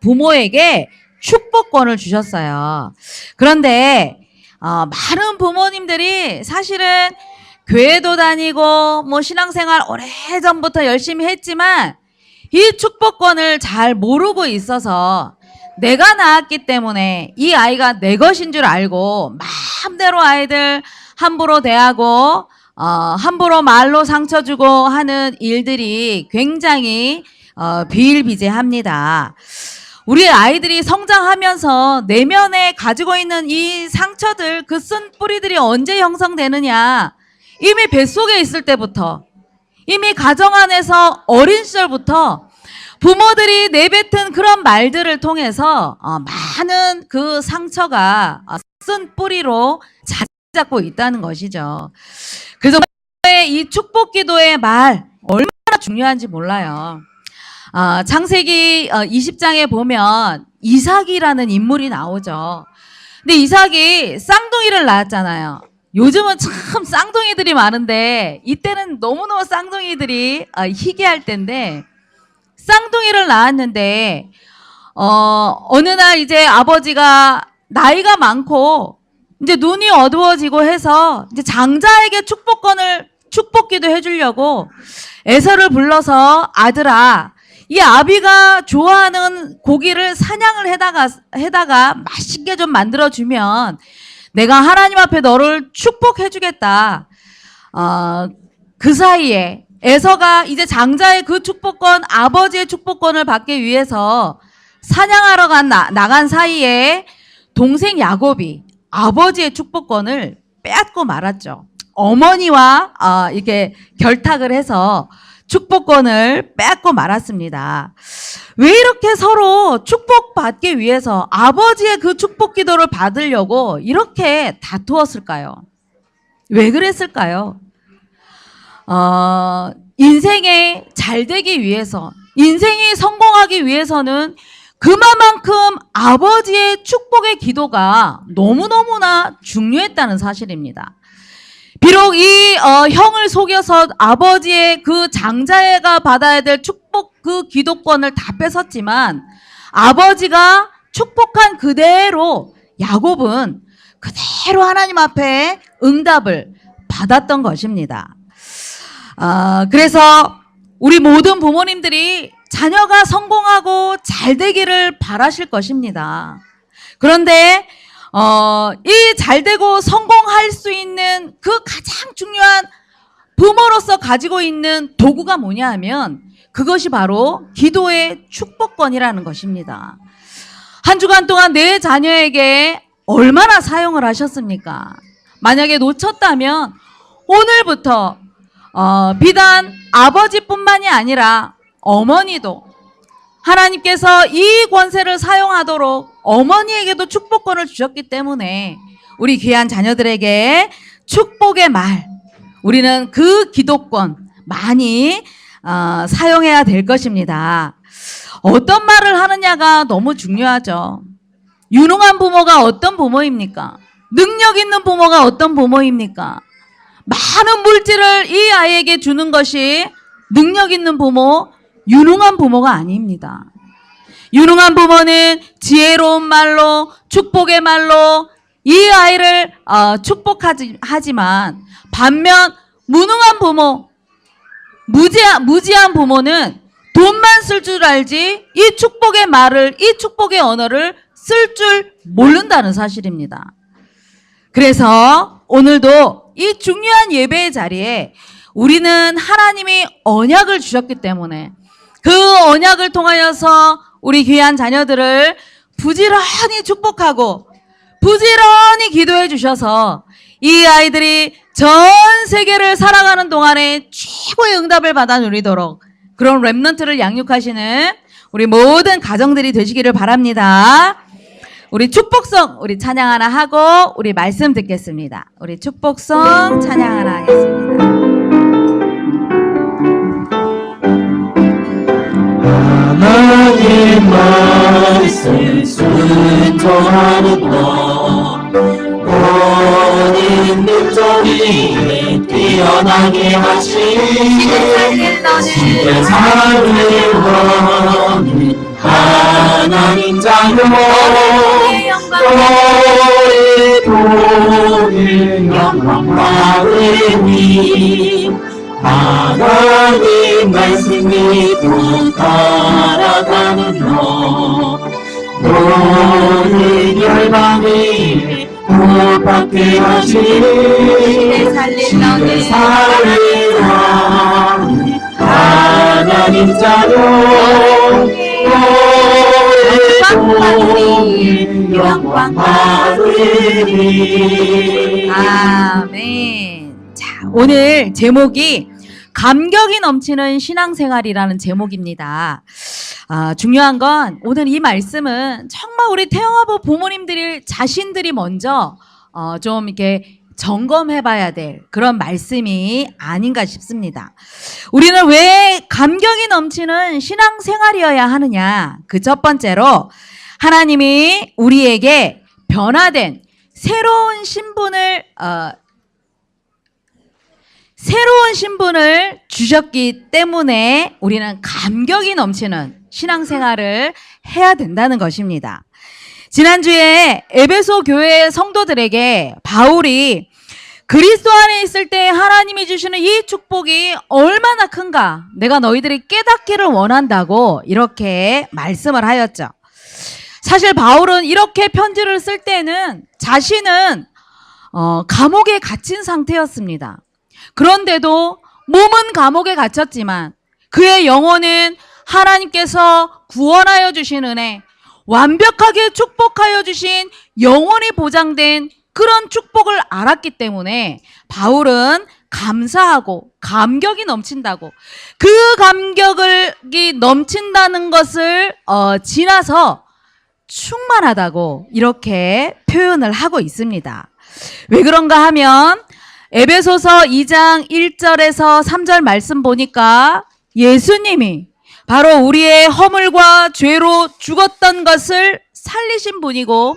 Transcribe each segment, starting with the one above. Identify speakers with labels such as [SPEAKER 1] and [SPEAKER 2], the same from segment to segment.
[SPEAKER 1] 부모에게 축복권을 주셨어요. 그런데 많은 부모님들이 사실은 교회도 다니고 뭐 신앙생활 오래전부터 열심히 했지만 이 축복권을 잘 모르고 있어서 내가 낳았기 때문에 이 아이가 내 것인 줄 알고 마음대로 아이들 함부로 대하고 함부로 말로 상처 주고 하는 일들이 굉장히 비일비재합니다. 우리 아이들이 성장하면서 내면에 가지고 있는 이 상처들, 그 쓴 뿌리들이 언제 형성되느냐? 이미 뱃속에 있을 때부터, 이미 가정 안에서 어린 시절부터 부모들이 내뱉은 그런 말들을 통해서 많은 그 상처가 쓴 뿌리로 자리 잡고 있다는 것이죠. 그래서 이 축복기도의 말 얼마나 중요한지 몰라요. 창세기 20장에 보면 이삭이라는 인물이 나오죠. 근데 이삭이 쌍둥이를 낳았잖아요. 요즘은 참 쌍둥이들이 많은데 이때는 너무너무 쌍둥이들이 희귀할 때인데 쌍둥이를 낳았는데 어느 날 이제 아버지가 나이가 많고 이제 눈이 어두워지고 해서 이제 장자에게 축복기도 해주려고 에서를 불러서 아들아, 이 아비가 좋아하는 고기를 사냥을 해다가 맛있게 좀 만들어주면 내가 하나님 앞에 너를 축복해주겠다. 그 사이에 에서가 이제 장자의 그 축복권, 아버지의 축복권을 받기 위해서 사냥하러 나간 사이에 동생 야곱이 아버지의 축복권을 빼앗고 말았죠. 어머니와 이렇게 결탁을 해서 축복권을 빼앗고 말았습니다. 왜 이렇게 서로 축복받기 위해서 아버지의 그 축복 기도를 받으려고 이렇게 다투었을까요? 왜 그랬을까요? 인생에 잘 되기 위해서, 인생이 성공하기 위해서는 그만큼 아버지의 축복의 기도가 너무너무나 중요했다는 사실입니다. 비록 이 형을 속여서 아버지의 그 장자애가 받아야 될 축복 그 기도권을 다 뺏었지만 아버지가 축복한 그대로 야곱은 그대로 하나님 앞에 응답을 받았던 것입니다. 그래서 우리 모든 부모님들이 자녀가 성공하고 잘 되기를 바라실 것입니다. 그런데 이 잘되고 성공할 수 있는 그 가장 중요한 부모로서 가지고 있는 도구가 뭐냐 하면 그것이 바로 기도의 축복권이라는 것입니다. 한 주간 동안 내 자녀에게 얼마나 사용을 하셨습니까? 만약에 놓쳤다면 오늘부터 비단 아버지뿐만이 아니라 어머니도 하나님께서 이 권세를 사용하도록 어머니에게도 축복권을 주셨기 때문에 우리 귀한 자녀들에게 축복의 말, 우리는 그 기도권 많이 사용해야 될 것입니다. 어떤 말을 하느냐가 너무 중요하죠. 유능한 부모가 어떤 부모입니까? 능력 있는 부모가 어떤 부모입니까? 많은 물질을 이 아이에게 주는 것이 능력 있는 부모, 유능한 부모가 아닙니다. 유능한 부모는 지혜로운 말로, 축복의 말로 이 아이를 축복하지만 반면 무능한 부모, 무지한 부모는 돈만 쓸 줄 알지 이 축복의 말을, 이 축복의 언어를 쓸 줄 모른다는 사실입니다. 그래서 오늘도 이 중요한 예배의 자리에 우리는 하나님이 언약을 주셨기 때문에 그 언약을 통하여서 우리 귀한 자녀들을 부지런히 축복하고 부지런히 기도해 주셔서 이 아이들이 전 세계를 살아가는 동안에 최고의 응답을 받아 누리도록 그런 렘넌트를 양육하시는 우리 모든 가정들이 되시기를 바랍니다. 우리 축복성 우리 찬양 하나 하고 우리 말씀 듣겠습니다. 우리 축복성 찬양 하나 하겠습니다.
[SPEAKER 2] 하나님 말씀 순종하는 법 모든 능력이 뛰어나게 하시네 시대사를 너는 하나님 하나님 자녀
[SPEAKER 1] 너의 영광
[SPEAKER 2] 너의 복을 영광 받으니 하나님 말씀 믿고 따라가는 너는 열방에 복받게 하시니
[SPEAKER 1] 살릴
[SPEAKER 2] 살릴 너는 하나님 자녀 너의 영광 받으니
[SPEAKER 1] 아멘. 자, 오늘 제목이 감격이 넘치는 신앙생활이라는 제목입니다. 중요한 건 오늘 이 말씀은 정말 우리 태영아부 부모님들이 자신들이 먼저 좀 이렇게 점검해봐야 될 그런 말씀이 아닌가 싶습니다. 우리는 왜 감격이 넘치는 신앙생활이어야 하느냐? 그 첫 번째로 하나님이 우리에게 변화된 새로운 신분을 주셨기 때문에 우리는 감격이 넘치는 신앙생활을 해야 된다는 것입니다. 지난주에 에베소 교회 성도들에게 바울이 그리스도 안에 있을 때 하나님이 주시는 이 축복이 얼마나 큰가 내가 너희들이 깨닫기를 원한다고 이렇게 말씀을 하였죠. 사실 바울은 이렇게 편지를 쓸 때는 자신은 감옥에 갇힌 상태였습니다. 그런데도 몸은 감옥에 갇혔지만 그의 영혼은 하나님께서 구원하여 주신 은혜, 완벽하게 축복하여 주신 영혼이 보장된 그런 축복을 알았기 때문에 바울은 감사하고 감격이 넘친다고, 그 감격이 넘친다는 것을 지나서 충만하다고 이렇게 표현을 하고 있습니다. 왜 그런가 하면 에베소서 2장 1절에서 3절 말씀 보니까 예수님이 바로 우리의 허물과 죄로 죽었던 것을 살리신 분이고,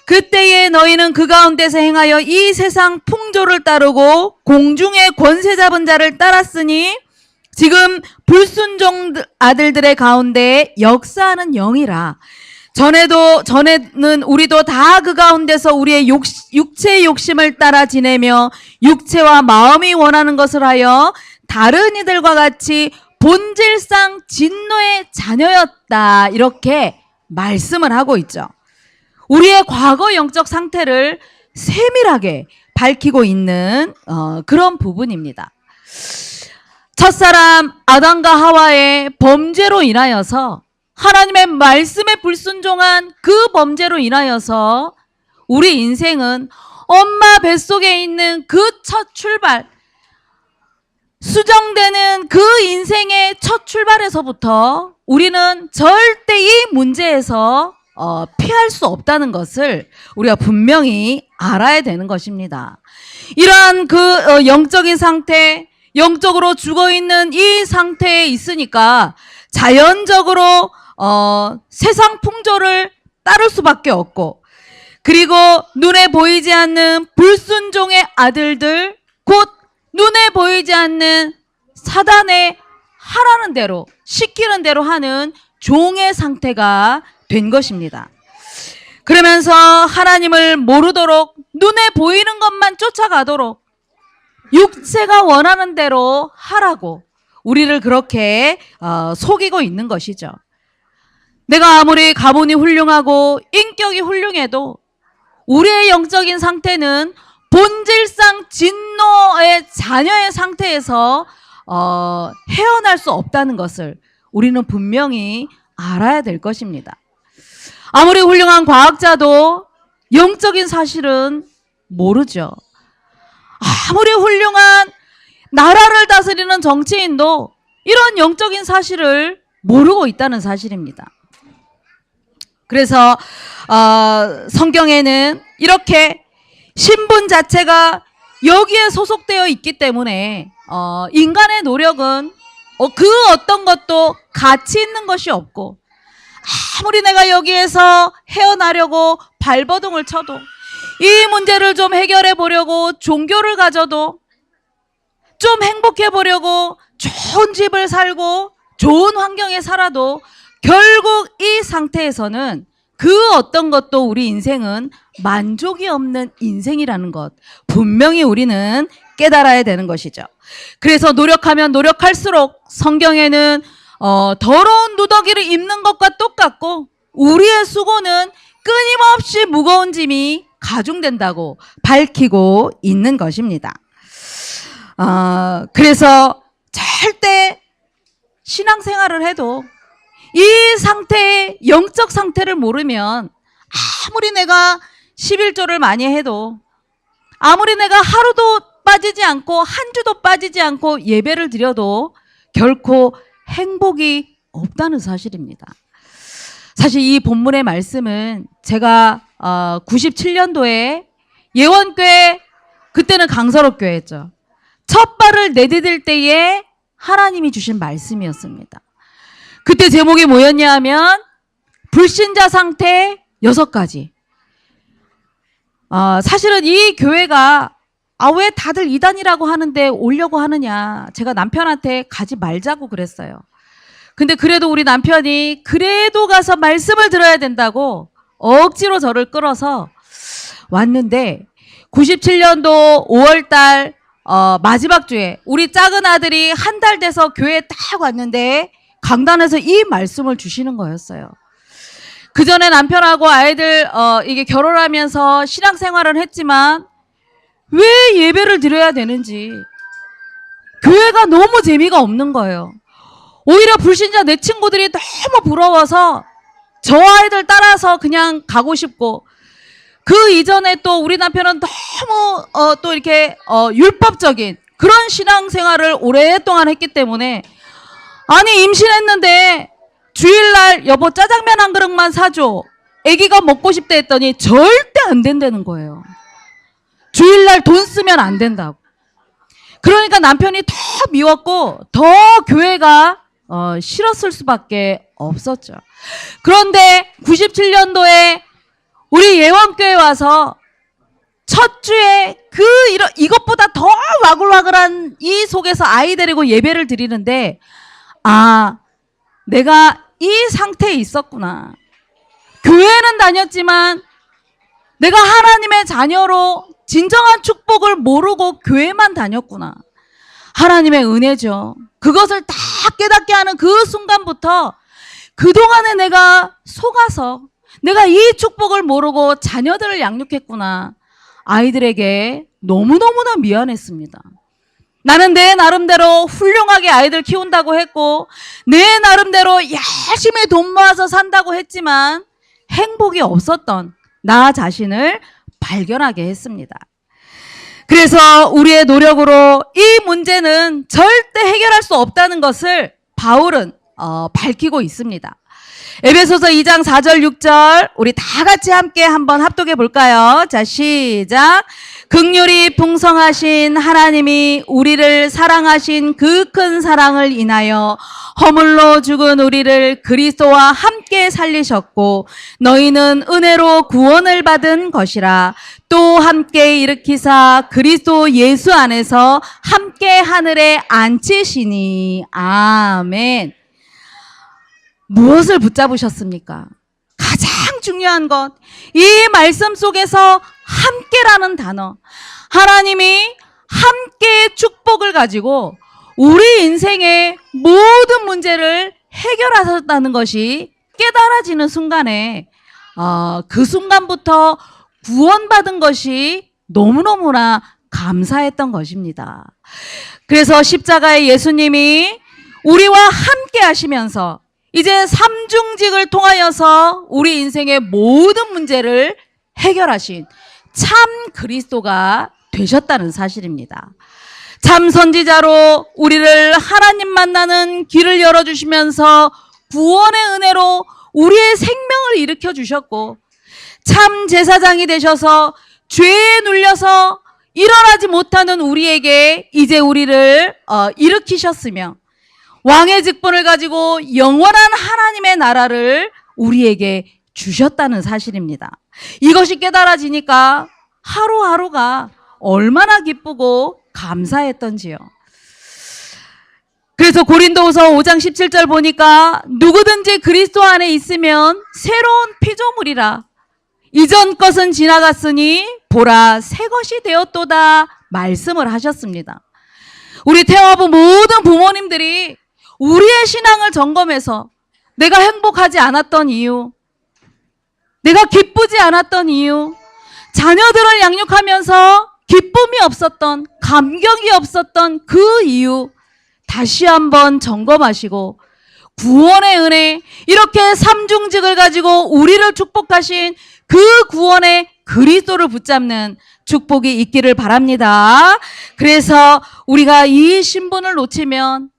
[SPEAKER 1] 그때에 너희는 그 가운데서 행하여 이 세상 풍조를 따르고 공중의 권세 잡은 자를 따랐으니 지금 불순종 아들들의 가운데 역사하는 영이라. 전에는 우리도 다 그 가운데서 우리의 육체의 욕심을 따라 지내며 육체와 마음이 원하는 것을 하여 다른 이들과 같이 본질상 진노의 자녀였다. 이렇게 말씀을 하고 있죠. 우리의 과거 영적 상태를 세밀하게 밝히고 있는 그런 부분입니다. 첫사람 아담과 하와의 범죄로 인하여서, 하나님의 말씀에 불순종한 그 범죄로 인하여서 우리 인생은 엄마 뱃속에 있는 그 첫 출발, 수정되는 그 인생의 첫 출발에서부터 우리는 절대 이 문제에서 피할 수 없다는 것을 우리가 분명히 알아야 되는 것입니다. 이러한 그 영적인 상태, 영적으로 죽어있는 이 상태에 있으니까 자연적으로 세상 풍조를 따를 수밖에 없고, 그리고 눈에 보이지 않는 불순종의 아들들, 곧 눈에 보이지 않는 사단의 하라는 대로, 시키는 대로 하는 종의 상태가 된 것입니다. 그러면서 하나님을 모르도록 눈에 보이는 것만 쫓아가도록 육체가 원하는 대로 하라고 우리를 그렇게 속이고 있는 것이죠. 내가 아무리 가문이 훌륭하고 인격이 훌륭해도 우리의 영적인 상태는 본질상 진노의 자녀의 상태에서 헤어날 수 없다는 것을 우리는 분명히 알아야 될 것입니다. 아무리 훌륭한 과학자도 영적인 사실은 모르죠. 아무리 훌륭한 나라를 다스리는 정치인도 이런 영적인 사실을 모르고 있다는 사실입니다. 그래서 성경에는 이렇게 신분 자체가 여기에 소속되어 있기 때문에 인간의 노력은 그 어떤 것도 가치 있는 것이 없고, 아무리 내가 여기에서 헤어나려고 발버둥을 쳐도, 이 문제를 좀 해결해 보려고 종교를 가져도, 좀 행복해 보려고 좋은 집을 살고 좋은 환경에 살아도 결국 이 상태에서는 그 어떤 것도 우리 인생은 만족이 없는 인생이라는 것, 분명히 우리는 깨달아야 되는 것이죠. 그래서 노력하면 노력할수록 성경에는 더러운 누더기를 입는 것과 똑같고 우리의 수고는 끊임없이 무거운 짐이 가중된다고 밝히고 있는 것입니다. 그래서 절대 신앙생활을 해도 이 상태의 영적 상태를 모르면 아무리 내가 11조를 많이 해도 아무리 내가 하루도 빠지지 않고 한 주도 빠지지 않고 예배를 드려도 결코 행복이 없다는 사실입니다. 사실 이 본문의 말씀은 제가 97년도에 예원교회, 그때는 강서록교회였죠. 첫 발을 내디딜 때에 하나님이 주신 말씀이었습니다. 그때 제목이 뭐였냐 하면 불신자 상태 6가지. 사실은 이 교회가 왜 다들 이단이라고 하는데 오려고 하느냐, 제가 남편한테 가지 말자고 그랬어요. 근데 그래도 우리 남편이 그래도 가서 말씀을 들어야 된다고 억지로 저를 끌어서 왔는데 97년도 5월달 마지막 주에 우리 작은 아들이 한 달 돼서 교회에 딱 왔는데 강단에서 이 말씀을 주시는 거였어요. 그 전에 남편하고 아이들 이게 결혼하면서 신앙생활을 했지만 왜 예배를 드려야 되는지 교회가 너무 재미가 없는 거예요. 오히려 불신자 내 친구들이 너무 부러워서 저 아이들 따라서 그냥 가고 싶고, 그 이전에 또 우리 남편은 너무 또 이렇게 율법적인 그런 신앙생활을 오랫동안 했기 때문에, 아니 임신했는데 주일날 여보 짜장면 한 그릇만 사줘, 아기가 먹고 싶다 했더니 절대 안 된다는 거예요. 주일날 돈 쓰면 안 된다고. 그러니까 남편이 더 미웠고 더 교회가 싫었을 수밖에 없었죠. 그런데 97년도에 우리 예원교회 와서 첫 주에 이것보다 더 와글와글한 이 속에서 아이 데리고 예배를 드리는데, 내가 이 상태에 있었구나. 교회는 다녔지만 내가 하나님의 자녀로 진정한 축복을 모르고 교회만 다녔구나. 하나님의 은혜죠. 그것을 다 깨닫게 하는 그 순간부터 그동안에 내가 속아서 내가 이 축복을 모르고 자녀들을 양육했구나. 아이들에게 너무너무나 미안했습니다. 나는 내 나름대로 훌륭하게 아이들 키운다고 했고 내 나름대로 열심히 돈 모아서 산다고 했지만 행복이 없었던 나 자신을 발견하게 했습니다. 그래서 우리의 노력으로 이 문제는 절대 해결할 수 없다는 것을 바울은 밝히고 있습니다. 에베소서 2장 4절 6절 우리 다 같이 함께 한번 합독해 볼까요? 자, 시작. 긍휼이 풍성하신 하나님이 우리를 사랑하신 그 큰 사랑을 인하여 허물로 죽은 우리를 그리스도와 함께 살리셨고 너희는 은혜로 구원을 받은 것이라. 또 함께 일으키사 그리스도 예수 안에서 함께 하늘에 앉히시니. 아멘. 무엇을 붙잡으셨습니까? 가장 중요한 것, 이 말씀 속에서 함께라는 단어. 하나님이 함께 축복을 가지고 우리 인생의 모든 문제를 해결하셨다는 것이 깨달아지는 순간에 그 순간부터 구원받은 것이 너무너무나 감사했던 것입니다. 그래서 십자가의 예수님이 우리와 함께 하시면서 이제 삼중직을 통하여서 우리 인생의 모든 문제를 해결하신 참 그리스도가 되셨다는 사실입니다. 참 선지자로 우리를 하나님 만나는 길을 열어주시면서 구원의 은혜로 우리의 생명을 일으켜 주셨고, 참 제사장이 되셔서 죄에 눌려서 일어나지 못하는 우리에게 이제 우리를 일으키셨으며, 왕의 직분을 가지고 영원한 하나님의 나라를 우리에게 주셨다는 사실입니다. 이것이 깨달아지니까 하루하루가 얼마나 기쁘고 감사했던지요. 그래서 고린도후서 5장 17절 보니까 누구든지 그리스도 안에 있으면 새로운 피조물이라. 이전 것은 지나갔으니 보라 새 것이 되었도다 말씀을 하셨습니다. 우리 태화부 모든 부모님들이 우리의 신앙을 점검해서 내가 행복하지 않았던 이유, 내가 기쁘지 않았던 이유, 자녀들을 양육하면서 기쁨이 없었던, 감격이 없었던 그 이유 다시 한번 점검하시고 구원의 은혜, 이렇게 삼중직을 가지고 우리를 축복하신 그 구원의 그리스도를 붙잡는 축복이 있기를 바랍니다. 그래서 우리가 이 신분을 놓치면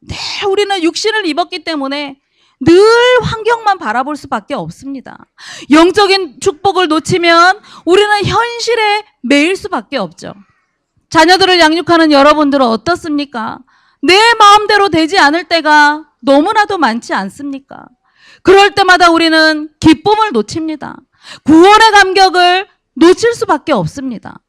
[SPEAKER 1] 우리는 육신을 입었기 때문에 늘 환경만 바라볼 수밖에 없습니다. 영적인 축복을 놓치면 우리는 현실에 매일 수밖에 없죠. 자녀들을 양육하는 여러분들은 어떻습니까? 내 마음대로 되지 않을 때가 너무나도 많지 않습니까? 그럴 때마다 우리는 기쁨을 놓칩니다. 구원의 감격을 놓칠 수밖에 없습니다.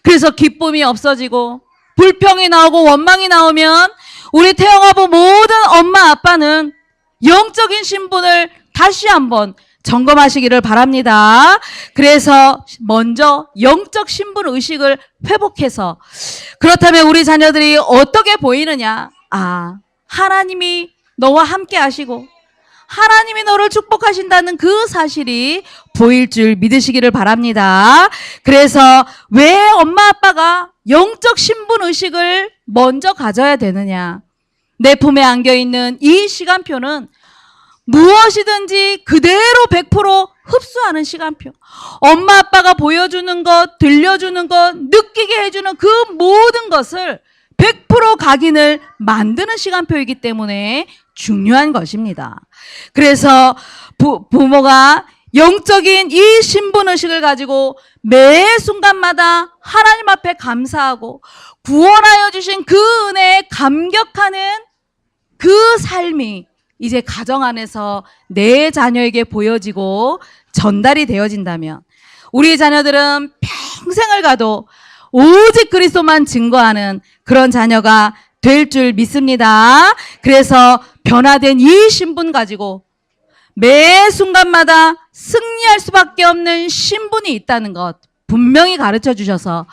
[SPEAKER 1] 그래서 기쁨이 없어지고 불평이 나오고 원망이 나오면 우리 태영아부 모든 엄마 아빠는 영적인 신분을 다시 한번 점검하시기를 바랍니다. 그래서 먼저 영적 신분 의식을 회복해서, 그렇다면 우리 자녀들이 어떻게 보이느냐? 하나님이 너와 함께 하시고 하나님이 너를 축복하신다는 그 사실이 보일 줄 믿으시기를 바랍니다. 그래서 왜 엄마 아빠가 영적 신분 의식을 먼저 가져야 되느냐? 내 품에 안겨있는 이 시간표는 무엇이든지 그대로 100% 흡수하는 시간표. 엄마 아빠가 보여주는 것, 들려주는 것, 느끼게 해주는 그 모든 것을 100% 각인을 만드는 시간표이기 때문에 중요한 것입니다. 그래서 부모가 영적인 이 신분의식을 가지고 매 순간마다 하나님 앞에 감사하고 구원하여 주신 그 은혜에 감격하는 그 삶이 이제 가정 안에서 내 자녀에게 보여지고 전달이 되어진다면 우리 자녀들은 평생을 가도 오직 그리스도만 증거하는 그런 자녀가 될 줄 믿습니다. 그래서 변화된 이 신분 가지고 매 순간마다 승리할 수밖에 없는 신분이 있다는 것 분명히 가르쳐 주셔서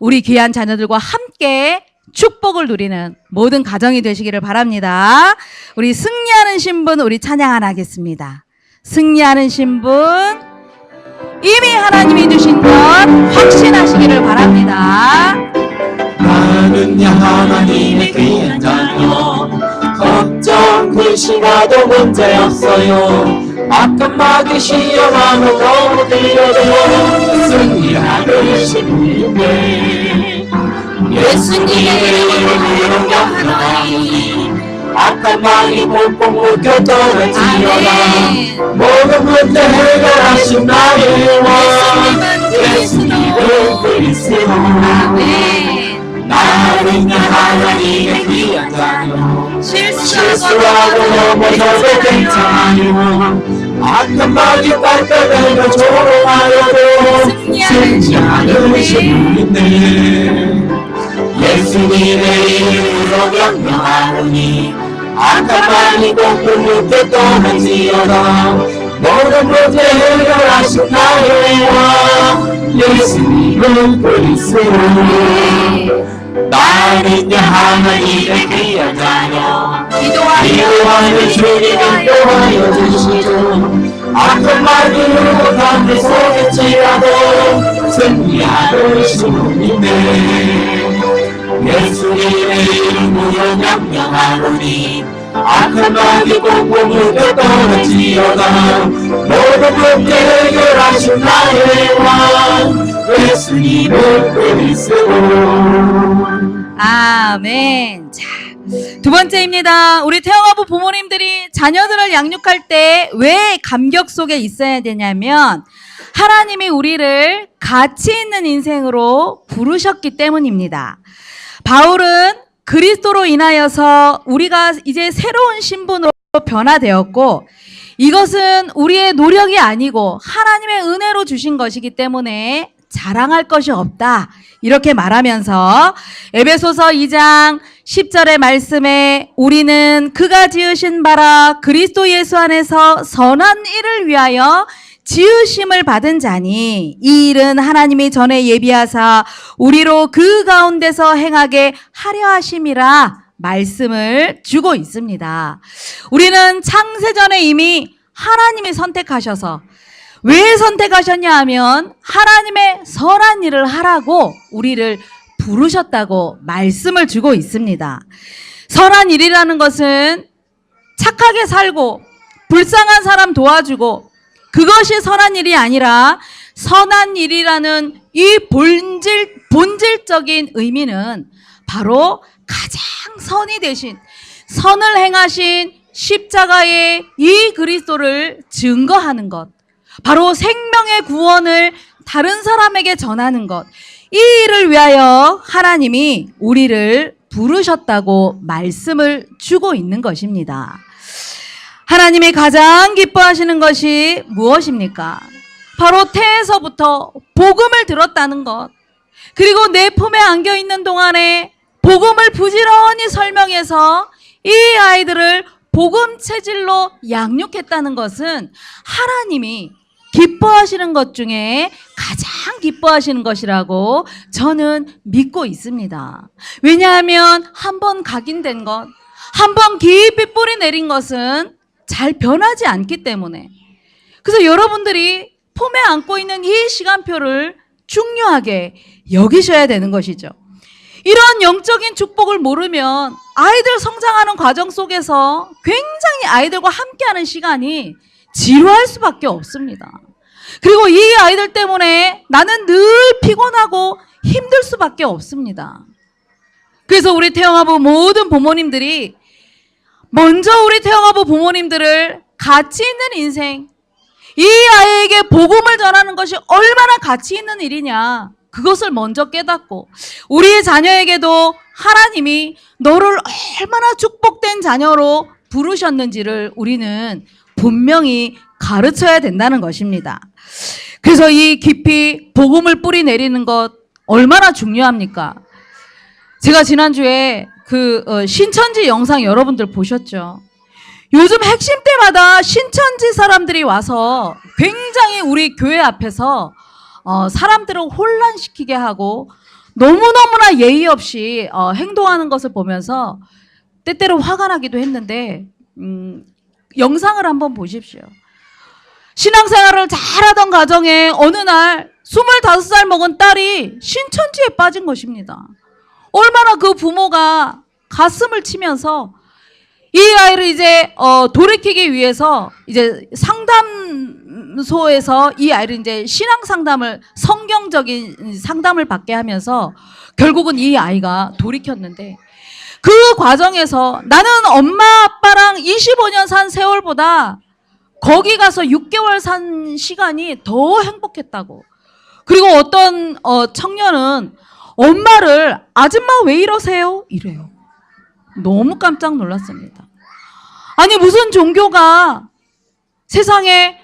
[SPEAKER 1] 우리 귀한 자녀들과 함께 축복을 누리는 모든 가정이 되시기를 바랍니다. 우리 승리하는 신분 우리 찬양 하나 하겠습니다. 승리하는 신분 이미 하나님이 주신 것 확신하시기를 바랍니다.
[SPEAKER 2] 나는 하나님의 귀한 자녀 걱정 근심하도 문제없어요 악한 마귀 시험하며 넘어뜨려도 승리하는 신분인데 예수님의 이름으로 명하노니 악한 마귀 폭풍 물겨 떨어지려라 모든 문제 해결하신 나의 왕 예수님은 그리스도 나는 하나님의 귀한 자녀 실수하고 넘어져도 괜찮아요 악한 마귀 빨까대며 조롱하여도 승리하는 신분인데 예수님의 이름으로 명령하노니 악한 마귀 폭풍 물겨 떠나지어다 모든 문제 해결하신 나의 왕 예수님은 그리스도 나는 하나님의 귀한 자녀 기도하는 주님을 도와여 주시죠 악한 마귀로 담배 속에치라도 승리하는 신분인데 예수님의 이름으로 명령하노니 악한 마귀 공공을 떠나지어다 모든 문제 해결하신 나의 왕 예수님은 그리스도
[SPEAKER 1] 아멘. 자, 두 번째입니다. 우리 태영아부 부모님들이 자녀들을 양육할 때 왜 감격 속에 있어야 되냐면 하나님이 우리를 가치 있는 인생으로 부르셨기 때문입니다. 바울은 그리스도로 인하여서 우리가 이제 새로운 신분으로 변화되었고 이것은 우리의 노력이 아니고 하나님의 은혜로 주신 것이기 때문에 자랑할 것이 없다. 이렇게 말하면서 에베소서 2장 10절의 말씀에 우리는 그가 지으신 바라 그리스도 예수 안에서 선한 일을 위하여 지으심을 받은 자니 이 일은 하나님이 전에 예비하사 우리로 그 가운데서 행하게 하려 하심이라 말씀을 주고 있습니다. 우리는 창세전에 이미 하나님이 선택하셔서 왜 선택하셨냐 하면 하나님의 선한 일을 하라고 우리를 부르셨다고 말씀을 주고 있습니다. 선한 일이라는 것은 착하게 살고 불쌍한 사람 도와주고 그것이 선한 일이 아니라 선한 일이라는 이 본질적인 의미는 바로 가장 선이 되신 선을 행하신 십자가의 이 그리스도를 증거하는 것, 바로 생명의 구원을 다른 사람에게 전하는 것, 이 일을 위하여 하나님이 우리를 부르셨다고 말씀을 주고 있는 것입니다. 하나님이 가장 기뻐하시는 것이 무엇입니까? 바로 태에서부터 복음을 들었다는 것, 그리고 내 품에 안겨 있는 동안에 복음을 부지런히 설명해서 이 아이들을 복음 체질로 양육했다는 것은 하나님이 기뻐하시는 것 중에 가장 기뻐하시는 것이라고 저는 믿고 있습니다. 왜냐하면 한번 각인된 것, 한번 깊이 뿌리 내린 것은 잘 변하지 않기 때문에. 그래서 여러분들이 품에 안고 있는 이 시간표를 중요하게 여기셔야 되는 것이죠. 이런 영적인 축복을 모르면 아이들 성장하는 과정 속에서 굉장히 아이들과 함께하는 시간이 지루할 수밖에 없습니다. 그리고 이 아이들 때문에 나는 늘 피곤하고 힘들 수밖에 없습니다. 그래서 우리 태영아부 모든 부모님들이 먼저 우리 태영아부 부모님들을 가치 있는 인생, 이 아이에게 복음을 전하는 것이 얼마나 가치 있는 일이냐, 그것을 먼저 깨닫고 우리 자녀에게도 하나님이 너를 얼마나 축복된 자녀로 부르셨는지를 우리는 분명히 가르쳐야 된다는 것입니다. 그래서 이 깊이 복음을 뿌리 내리는 것 얼마나 중요합니까? 제가 지난주에 신천지 영상 여러분들 보셨죠? 요즘 핵심 때마다 신천지 사람들이 와서 굉장히 우리 교회 앞에서 사람들을 혼란시키게 하고 너무너무나 예의 없이 행동하는 것을 보면서 때때로 화가 나기도 했는데 영상을 한번 보십시오. 신앙생활을 잘하던 가정에 어느 날 25살 먹은 딸이 신천지에 빠진 것입니다. 얼마나 그 부모가 가슴을 치면서 이 아이를 이제 돌이키기 위해서 이제 상담소에서 이 아이를 이제 신앙 상담을, 성경적인 상담을 받게 하면서 결국은 이 아이가 돌이켰는데, 그 과정에서 나는 엄마 아빠랑 25년 산 세월보다 거기 가서 6개월 산 시간이 더 행복했다고. 그리고 어떤 청년은 엄마를 아줌마 왜 이러세요? 이래요. 너무 깜짝 놀랐습니다. 아니 무슨 종교가 세상에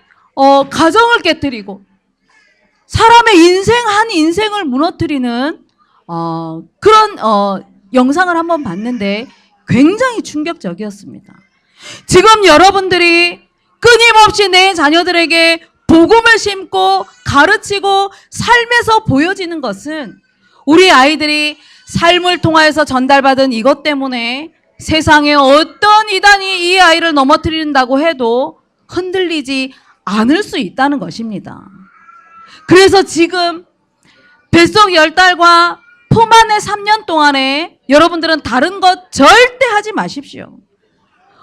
[SPEAKER 1] 가정을 깨뜨리고 사람의 한 인생을 무너뜨리는 그런 영상을 한번 봤는데 굉장히 충격적이었습니다. 지금 여러분들이 끊임없이 내 자녀들에게 복음을 심고 가르치고 삶에서 보여지는 것은 우리 아이들이 삶을 통하여서 전달받은 이것 때문에 세상에 어떤 이단이 이 아이를 넘어뜨린다고 해도 흔들리지 않을 수 있다는 것입니다. 그래서 지금 뱃속 10달과 품 안에 3년 동안에 여러분들은 다른 것 절대 하지 마십시오.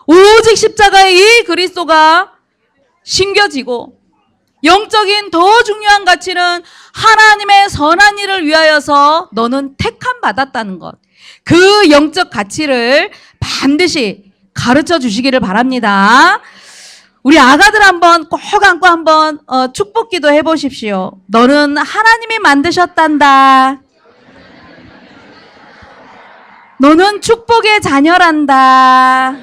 [SPEAKER 1] 오직 십자가의 이 그리스도가 심겨지고 영적인 더 중요한 가치는 하나님의 선한 일을 위하여서 너는 택함 받았다는 것, 그 영적 가치를 반드시 가르쳐 주시기를 바랍니다. 우리 아가들 한번 꼭 안고 한번 축복기도 해보십시오. 너는 하나님이 만드셨단다. 너는 축복의 자녀란다.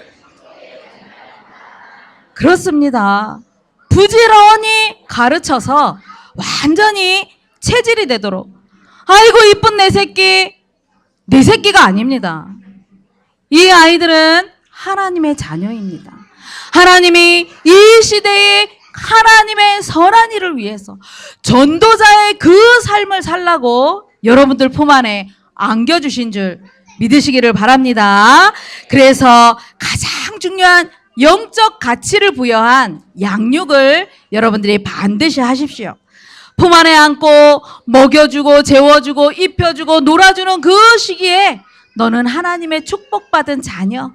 [SPEAKER 1] 그렇습니다. 부지런히 가르쳐서 완전히 체질이 되도록. 아이고 이쁜 내 새끼. 내 새끼가 아닙니다. 이 아이들은 하나님의 자녀입니다. 하나님이 이 시대에 하나님의 선한 일을 위해서 전도자의 그 삶을 살라고 여러분들 품 안에 안겨주신 줄 믿으시기를 바랍니다. 그래서 가장 중요한 영적 가치를 부여한 양육을 여러분들이 반드시 하십시오. 품 안에 안고 먹여주고 재워주고 입혀주고 놀아주는 그 시기에 너는 하나님의 축복받은 자녀.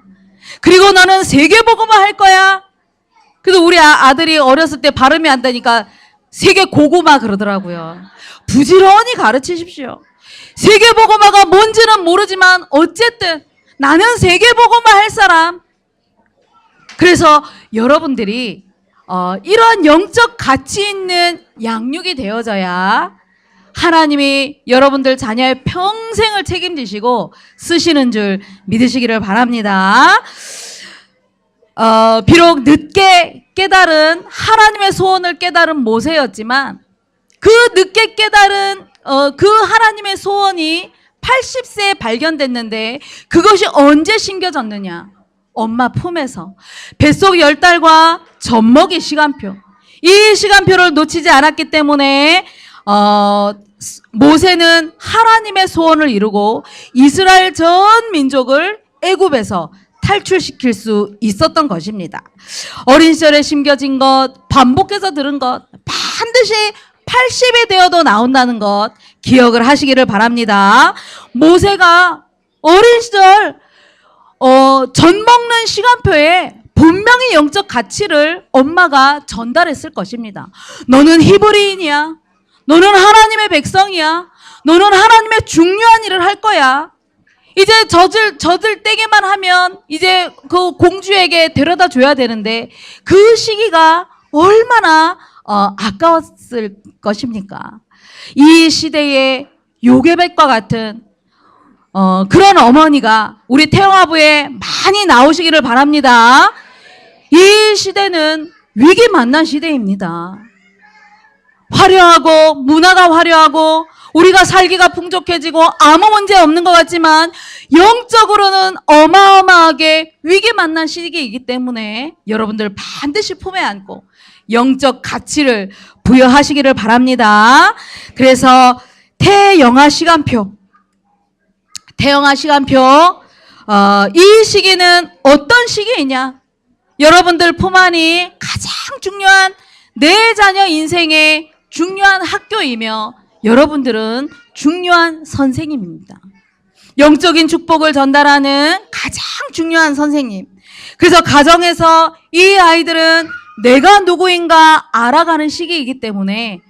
[SPEAKER 1] 그리고 너는 세계복음화 할 거야. 그래서 우리 아들이 어렸을 때 발음이 안 되니까 세계고구마 그러더라고요. 부지런히 가르치십시오. 세계복음화가 뭔지는 모르지만 어쨌든 나는 세계복음화 할 사람. 그래서 여러분들이 이런 영적 가치 있는 양육이 되어져야 하나님이 여러분들 자녀의 평생을 책임지시고 쓰시는 줄 믿으시기를 바랍니다. 비록 늦게 깨달은 하나님의 소원을 깨달은 모세였지만 그 늦게 깨달은 그 하나님의 소원이 80세에 발견됐는데 그것이 언제 심겨졌느냐? 엄마 품에서. 뱃속 10달과 젖먹이 시간표. 이 시간표를 놓치지 않았기 때문에 모세는 하나님의 소원을 이루고 이스라엘 전 민족을 애굽에서 탈출시킬 수 있었던 것입니다. 어린 시절에 심겨진 것, 반복해서 들은 것, 반드시 80이 되어도 나온다는 것 기억을 하시기를 바랍니다. 모세가 어린 시절 젖 먹는 시간표에 분명히 영적 가치를 엄마가 전달했을 것입니다. 너는 히브리인이야. 너는 하나님의 백성이야. 너는 하나님의 중요한 일을 할 거야. 이제 젖을 떼기만 하면 이제 그 공주에게 데려다 줘야 되는데 그 시기가 얼마나 아까웠을 것입니까? 이 시대의 요괴백과 같은 그런 어머니가 우리 태영아부에 많이 나오시기를 바랍니다. 이 시대는 위기 만난 시대입니다. 화려하고 문화가 화려하고 우리가 살기가 풍족해지고 아무 문제 없는 것 같지만 영적으로는 어마어마하게 위기 만난 시기이기 때문에 여러분들 반드시 품에 안고 영적 가치를 부여하시기를 바랍니다. 그래서 태영아 시간표 이 시기는 어떤 시기이냐? 여러분들 품 안이 가장 중요한 내 자녀 인생의 중요한 학교이며 여러분들은 중요한 선생님입니다. 영적인 축복을 전달하는 가장 중요한 선생님. 그래서 가정에서 이 아이들은 내가 누구인가 알아가는 시기이기 때문에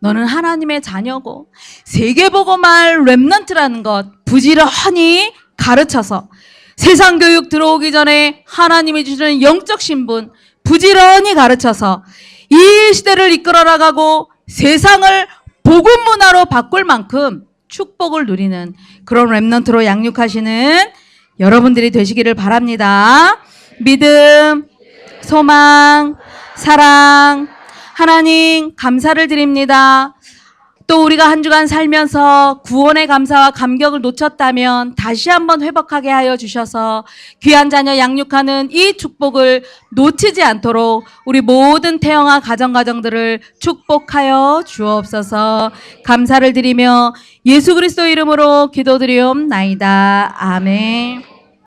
[SPEAKER 1] 너는 하나님의 자녀고 세계복음할 렘넌트라는 것 부지런히 가르쳐서 세상 교육 들어오기 전에 하나님이 주시는 영적 신분 부지런히 가르쳐서 이 시대를 이끌어 나가고 세상을 복음 문화로 바꿀 만큼 축복을 누리는 그런 렘넌트로 양육하시는 여러분들이 되시기를 바랍니다. 믿음, 소망, 사랑, 하나님 감사를 드립니다. 또 우리가 한 주간 살면서 구원의 감사와 감격을 놓쳤다면 다시 한번 회복하게 하여 주셔서 귀한 자녀 양육하는 이 축복을 놓치지 않도록 우리 모든 태영아 가정들을 축복하여 주옵소서. 감사를 드리며 예수 그리스도 이름으로 기도드리옵나이다. 아멘.